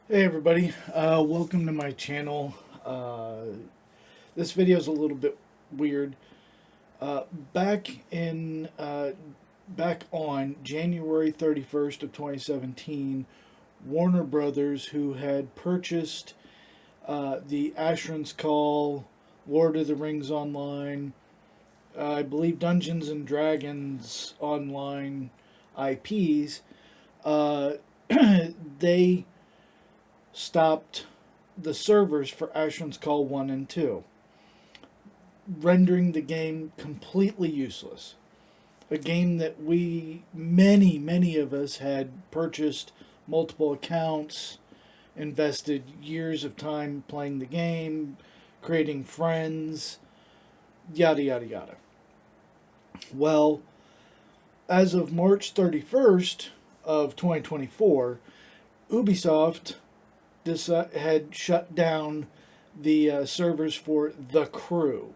Hey everybody, welcome to my channel. This video is a little bit weird. Uh, back in back on January 31st of 2017, Warner Brothers, who had purchased the Asheron's Call, Lord of the Rings Online, I believe Dungeons and Dragons Online IPs, uh, they stopped the servers for Asheron's Call 1 and 2, rendering the game completely useless. A game that many of us had purchased multiple accounts, invested years of time playing the game, creating friends, yada yada yada. Well, as of March 31st of 2024, Ubisoft had shut down the servers for The Crew.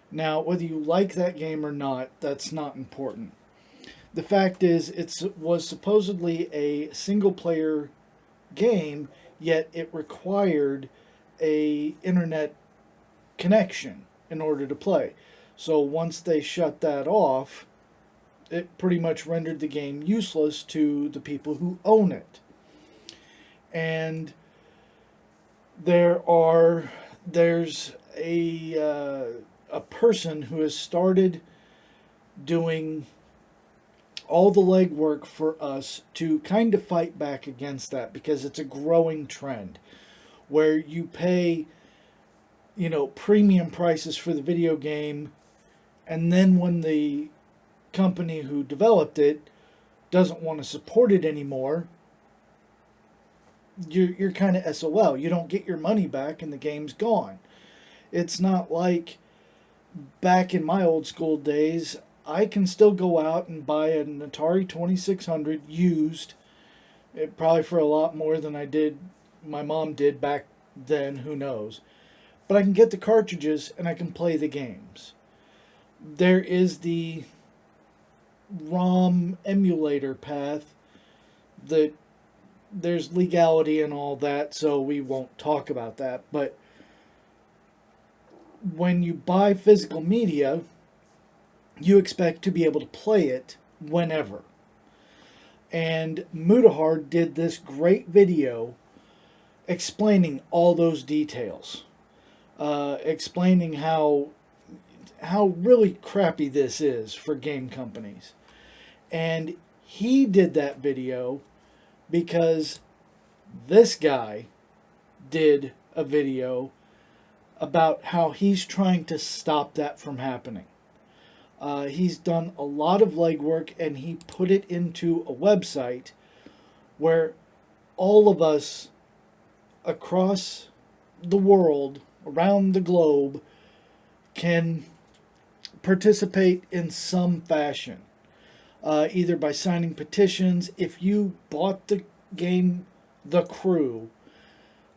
Now, whether you like that game or not, that's not important. The fact is, it was supposedly a single player game, yet it required a internet connection in order to play. So once they shut that off, it pretty much rendered the game useless to the people who own it. And there's a person who has started doing all the legwork for us to kind of fight back against that, because it's a growing trend where you pay premium prices for the video game, and then when the company who developed it doesn't want to support it anymore, you're kind of SOL. You don't get your money back and the game's gone. It's not like back in my old school days. I can still go out and buy an Atari 2600 used, probably for a lot more than my mom did back then, who knows. But I can get the cartridges and I can play the games. There is the ROM emulator path that there's legality and all that, so we won't talk about that. But when you buy physical media, you expect to be able to play it whenever. And Mutahar did this great video explaining all those details, explaining how really crappy this is for game companies. And he did that video because this guy did a video about how he's trying to stop that from happening. He's done a lot of legwork, and he put it into a website where all of us across the world, around the globe, can participate in some fashion. Either by signing petitions. If you bought the game The Crew,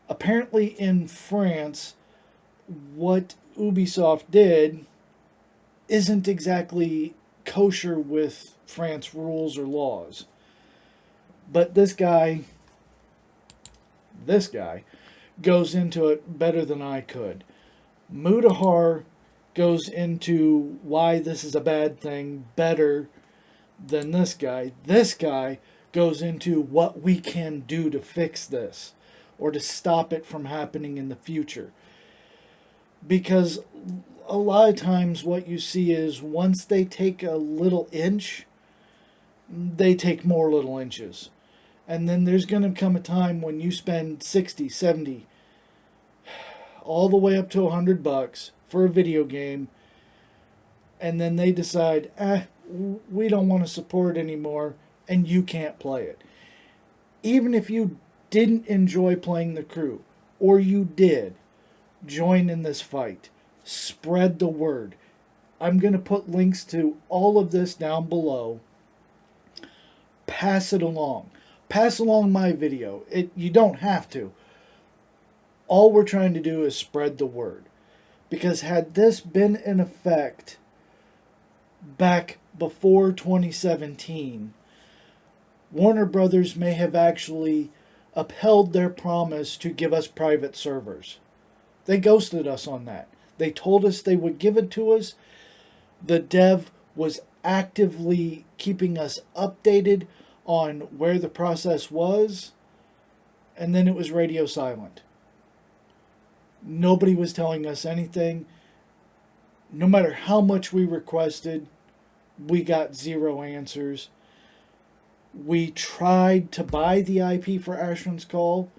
apparently in France, what Ubisoft did isn't exactly kosher with France rules or laws. But this guy goes into it better than I could. Mutahar goes into why this is a bad thing better than this guy. This guy goes into what we can do to fix this or to stop it from happening in the future. Because a lot of times what you see is once they take a little inch, they take more little inches. And then there's going to come a time when you spend 60, 70, all the way up to $100 for a video game, and then they decide, we don't want to support it anymore, and you can't play it. Even if you didn't enjoy playing The Crew, or you did, join in this fight. Spread the word. I'm going to put links to all of this down below. Pass it along. Pass along my video. You don't have to. All we're trying to do is spread the word. Because had this been in effect back before 2017, Warner Brothers may have actually upheld their promise to give us private servers. They ghosted us on that. They told us they would give it to us. The dev was actively keeping us updated on where the process was, and then it was radio silent. Nobody was telling us anything. No matter how much we requested, we got zero answers. We tried to buy the IP for Ashran's Call.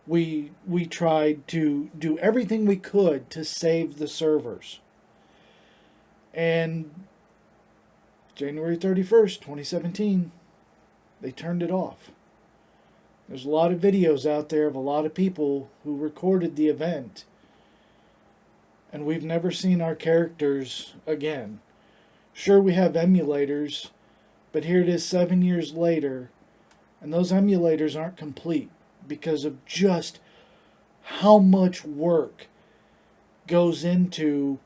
We tried to do everything we could to save the servers. And January 31st, 2017, they turned it off. There's a lot of videos out there of a lot of people who recorded the event, and we've never seen our characters again. Sure, we have emulators, but here it is 7 years later, and those emulators aren't complete because of just how much work goes into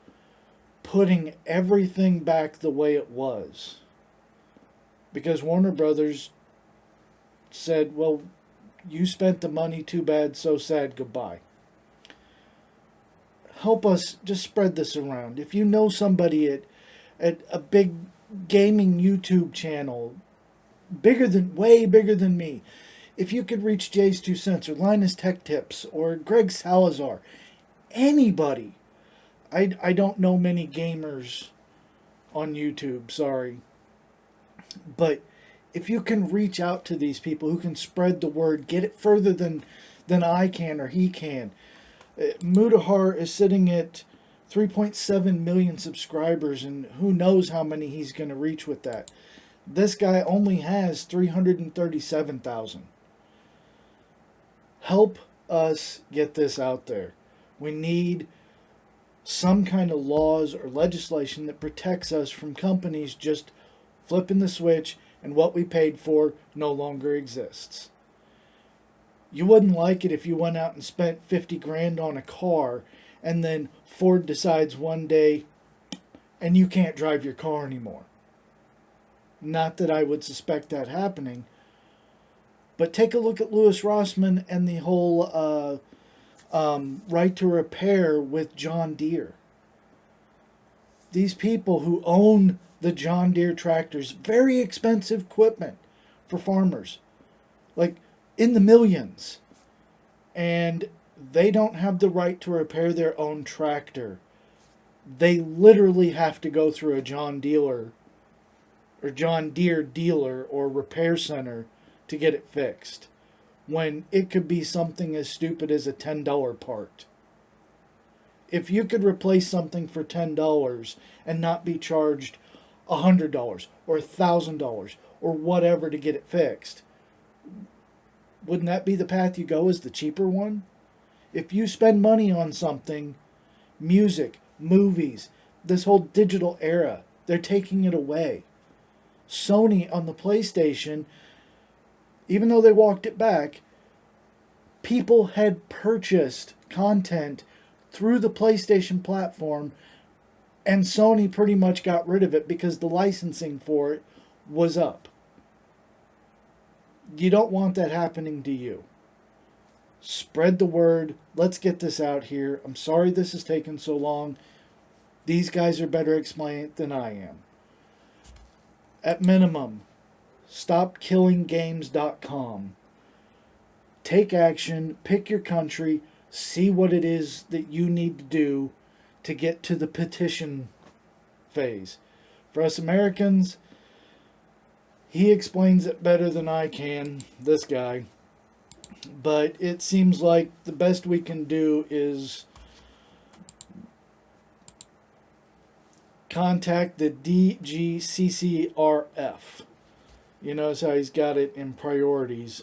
putting everything back the way it was. Because Warner Brothers said, well, you spent the money, too bad, so sad, goodbye. Help us just spread this around. If you know somebody at a big gaming YouTube channel, way bigger than me, if you could reach Jay's 2 Cents or Linus Tech Tips or Greg Salazar, anybody. I don't know many gamers on YouTube, sorry. But if you can reach out to these people who can spread the word, get it further than I can or he can. Mutahar is sitting at 3.7 million subscribers, and who knows how many he's going to reach with that. This guy only has 337,000. Help us get this out there. We need some kind of laws or legislation that protects us from companies just flipping the switch and what we paid for no longer exists. You wouldn't like it if you went out and spent 50 grand on a car and then Ford decides one day and you can't drive your car anymore. Not that I would suspect that happening, but take a look at Louis Rossmann and the whole right to repair with John Deere. These people who own the John Deere tractors, very expensive equipment for farmers, like in the millions, and they don't have the right to repair their own tractor. They literally have to go through a John Deere dealer or repair center to get it fixed, when it could be something as stupid as a $10 part. If you could replace something for $10 and not be charged $100 or $1,000 or whatever to get it fixed, wouldn't that be the path you go as the cheaper one? If you spend money on something, music, movies, this whole digital era, they're taking it away. Sony on the PlayStation, even though they walked it back, people had purchased content through the PlayStation platform, and Sony pretty much got rid of it because the licensing for it was up. You don't want that happening to you. Spread the word. Let's get this out here. I'm sorry this has taken so long. These guys are better explaining it than I am. At minimum, stopkillinggames.com. Take action, pick your country, see what it is that you need to do to get to the petition phase. For us Americans, he explains it better than I can, this guy. But it seems like the best we can do is contact the DGCCRF. You notice how he's got it in priorities.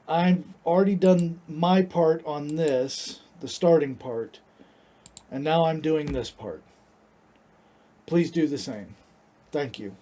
I've already done my part on this, the starting part, and now I'm doing this part. Please do the same. Thank you.